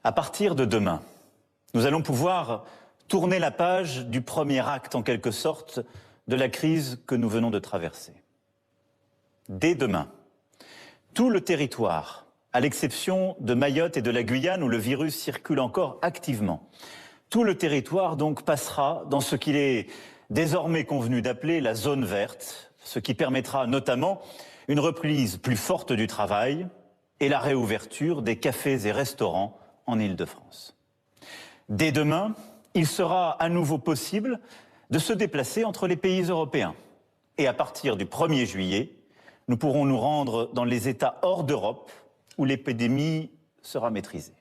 À partir de demain, nous allons pouvoir tourner la page du premier acte, en quelque sorte, de la crise que nous venons de traverser. Dès demain, tout le territoire, à l'exception de Mayotte et de la Guyane où le virus circule encore activement, tout le territoire donc passera dans ce qu'il est désormais convenu d'appeler la zone verte, ce qui permettra notamment une reprise plus forte du travail et la réouverture des cafés et restaurants en Île-de-France. Dès demain, il sera à nouveau possible de se déplacer entre les pays européens. Et à partir du 1er juillet, nous pourrons nous rendre dans les États hors d'Europe où l'épidémie sera maîtrisée.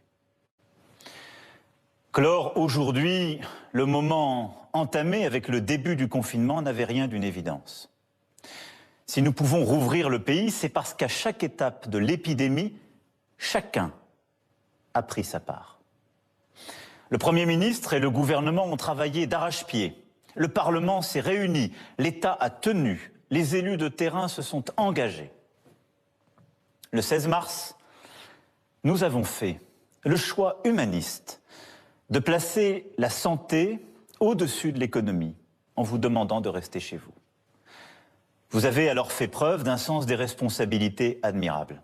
Clore aujourd'hui le moment entamé avec le début du confinement n'avait rien d'une évidence. Si nous pouvons rouvrir le pays, c'est parce qu'à chaque étape de l'épidémie, chacun a pris sa part. Le Premier ministre et le gouvernement ont travaillé d'arrache-pied. Le Parlement s'est réuni, l'État a tenu, les élus de terrain se sont engagés. Le 16 mars, nous avons fait le choix humaniste de placer la santé au-dessus de l'économie en vous demandant de rester chez vous. Vous avez alors fait preuve d'un sens des responsabilités admirable.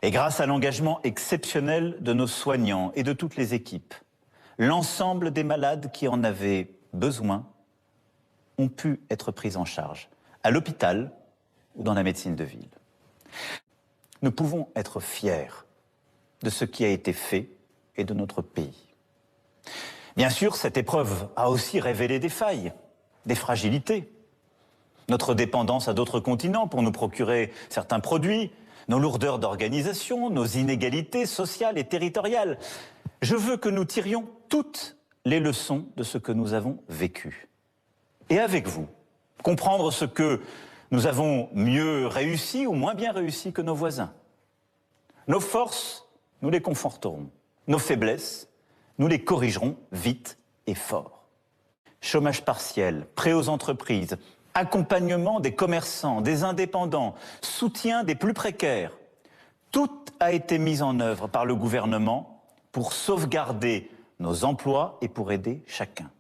Et grâce à l'engagement exceptionnel de nos soignants et de toutes les équipes, l'ensemble des malades qui en avaient besoin ont pu être pris en charge, à l'hôpital ou dans la médecine de ville. Nous pouvons être fiers de ce qui a été fait et de notre pays. Bien sûr, cette épreuve a aussi révélé des failles, des fragilités. Notre dépendance à d'autres continents pour nous procurer certains produits, nos lourdeurs d'organisation, nos inégalités sociales et territoriales. Je veux que nous tirions toutes les leçons de ce que nous avons vécu. Et avec vous, comprendre ce que nous avons mieux réussi ou moins bien réussi que nos voisins. Nos forces, nous les conforterons. Nos faiblesses, nous les corrigerons vite et fort. Chômage partiel, prêt aux entreprises, accompagnement des commerçants, des indépendants, soutien des plus précaires. Tout a été mis en œuvre par le gouvernement pour sauvegarder nos emplois et pour aider chacun.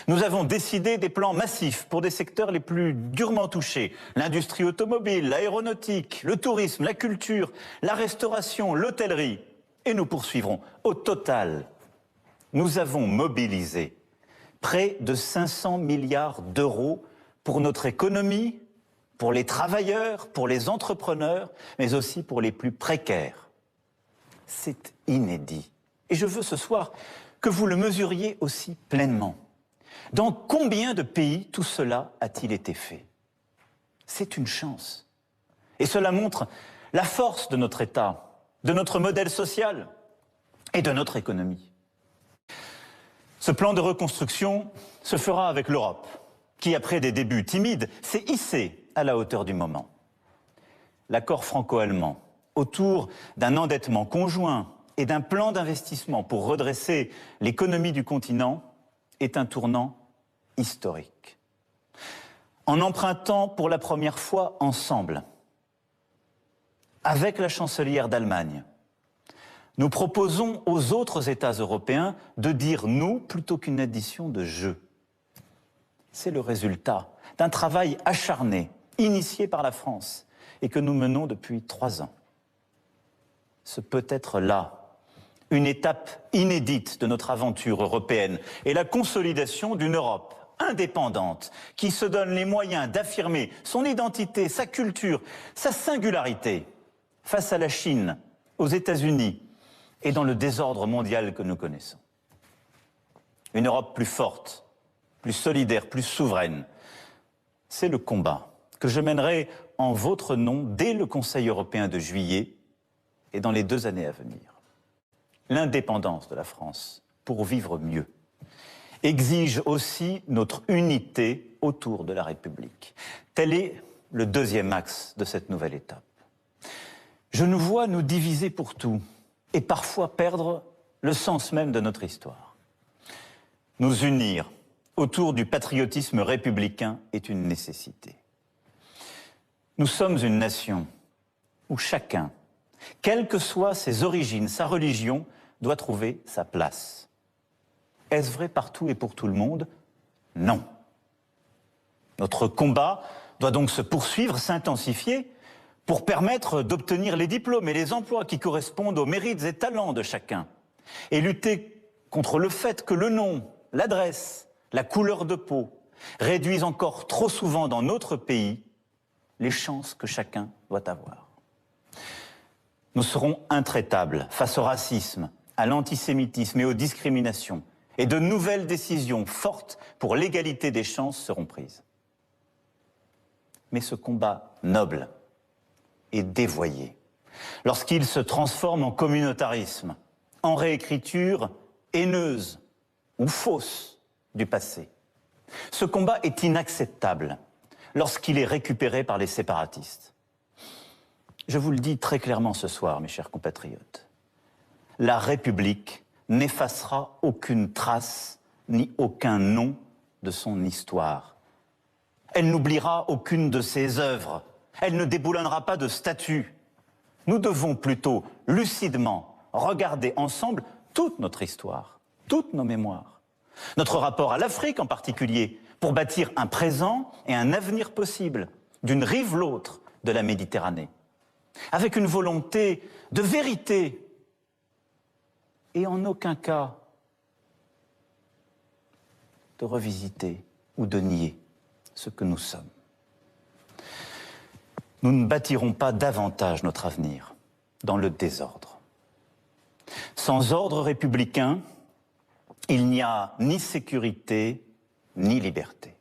Nous avons décidé des plans massifs pour des secteurs les plus durement touchés. L'industrie automobile, l'aéronautique, le tourisme, la culture, la restauration, l'hôtellerie. Et nous poursuivrons. Au total, nous avons mobilisé près de 500 milliards d'euros pour notre économie, pour les travailleurs, pour les entrepreneurs, mais aussi pour les plus précaires. C'est inédit. Et je veux ce soir que vous le mesuriez aussi pleinement. Dans combien de pays tout cela a-t-il été fait? C'est une chance. Et cela montre la force de notre État, de notre modèle social et de notre économie. Ce plan de reconstruction se fera avec l'Europe, qui, après des débuts timides, s'est hissé à la hauteur du moment. L'accord franco-allemand, autour d'un endettement conjoint et d'un plan d'investissement pour redresser l'économie du continent, est un tournant historique. En empruntant pour la première fois ensemble, avec la chancelière d'Allemagne, nous proposons aux autres États européens de dire « nous » plutôt qu'une addition de « je ». C'est le résultat d'un travail acharné, initié par la France et que nous menons depuis 3 ans. Ce peut être là une étape inédite de notre aventure européenne et la consolidation d'une Europe indépendante qui se donne les moyens d'affirmer son identité, sa culture, sa singularité face à la Chine, aux États-Unis et dans le désordre mondial que nous connaissons. Une Europe plus forte, plus solidaire, plus souveraine. C'est le combat que je mènerai en votre nom dès le Conseil européen de juillet et dans les 2 années à venir. L'indépendance de la France, pour vivre mieux, exige aussi notre unité autour de la République. Tel est le 2e axe de cette nouvelle étape. Je nous vois nous diviser pour tout et parfois perdre le sens même de notre histoire. Nous unir autour du patriotisme républicain est une nécessité. Nous sommes une nation où chacun, quelles que soient ses origines, sa religion, doit trouver sa place. Est-ce vrai partout et pour tout le monde? Non. Notre combat doit donc se poursuivre, s'intensifier, pour permettre d'obtenir les diplômes et les emplois qui correspondent aux mérites et talents de chacun, et lutter contre le fait que le nom, l'adresse, la couleur de peau réduisent encore trop souvent dans notre pays les chances que chacun doit avoir. Nous serons intraitables face au racisme, à l'antisémitisme et aux discriminations, et de nouvelles décisions fortes pour l'égalité des chances seront prises. Mais ce combat noble est dévoyé lorsqu'il se transforme en communautarisme, en réécriture haineuse ou fausse du passé. Ce combat est inacceptable lorsqu'il est récupéré par les séparatistes. Je vous le dis très clairement ce soir, mes chers compatriotes. La République n'effacera aucune trace ni aucun nom de son histoire. Elle n'oubliera aucune de ses œuvres. Elle ne déboulonnera pas de statues. Nous devons plutôt lucidement regarder ensemble toute notre histoire, toutes nos mémoires. Notre rapport à l'Afrique en particulier, pour bâtir un présent et un avenir possible, d'une rive l'autre de la Méditerranée, avec une volonté de vérité et en aucun cas de revisiter ou de nier ce que nous sommes. Nous ne bâtirons pas davantage notre avenir dans le désordre. Sans ordre républicain, il n'y a ni sécurité, ni liberté.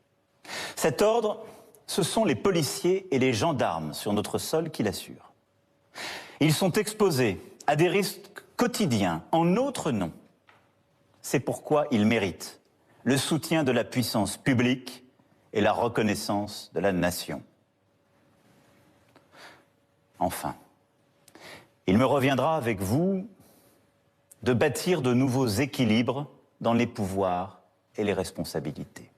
Cet ordre, ce sont les policiers et les gendarmes sur notre sol qui l'assurent. Ils sont exposés à des risques quotidiens en notre nom. C'est pourquoi ils méritent le soutien de la puissance publique et la reconnaissance de la nation. Enfin, il me reviendra avec vous de bâtir de nouveaux équilibres dans les pouvoirs et les responsabilités.